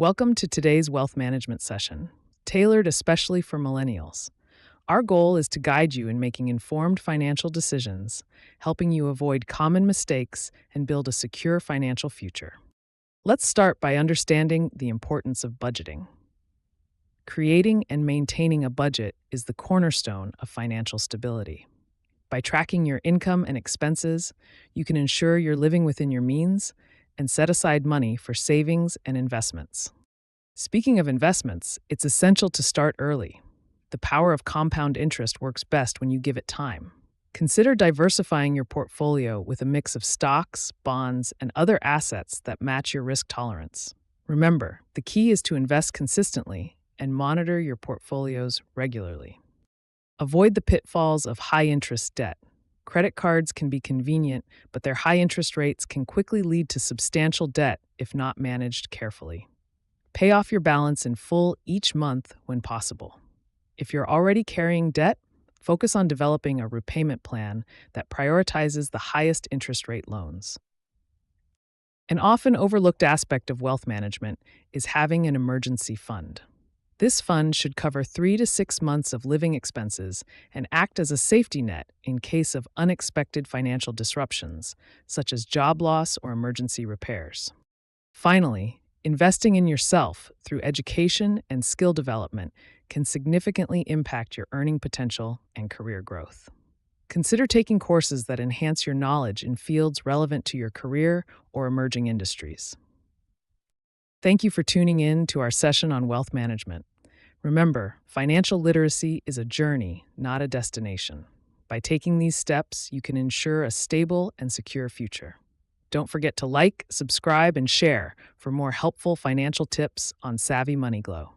Welcome to today's wealth management session, tailored especially for millennials. Our goal is to guide you in making informed financial decisions, helping you avoid common mistakes and build a secure financial future. Let's start by understanding the importance of budgeting. Creating and maintaining a budget is the cornerstone of financial stability. By tracking your income and expenses, you can ensure you're living within your means and set aside money for savings and investments. Speaking of investments, it's essential to start early. The power of compound interest works best when you give it time. Consider diversifying your portfolio with a mix of stocks, bonds, and other assets that match your risk tolerance. Remember, the key is to invest consistently and monitor your portfolios regularly. Avoid the pitfalls of high-interest debt. Credit cards can be convenient, but their high interest rates can quickly lead to substantial debt if not managed carefully. Pay off your balance in full each month when possible. If you're already carrying debt, focus on developing a repayment plan that prioritizes the highest interest rate loans. An often overlooked aspect of wealth management is having an emergency fund. This fund should cover 3 to 6 months of living expenses and act as a safety net in case of unexpected financial disruptions, such as job loss or emergency repairs. Finally, investing in yourself through education and skill development can significantly impact your earning potential and career growth. Consider taking courses that enhance your knowledge in fields relevant to your career or emerging industries. Thank you for tuning in to our session on wealth management. Remember, financial literacy is a journey, not a destination. By taking these steps, you can ensure a stable and secure future. Don't forget to like, subscribe, and share for more helpful financial tips on SavvyMoneyGlow.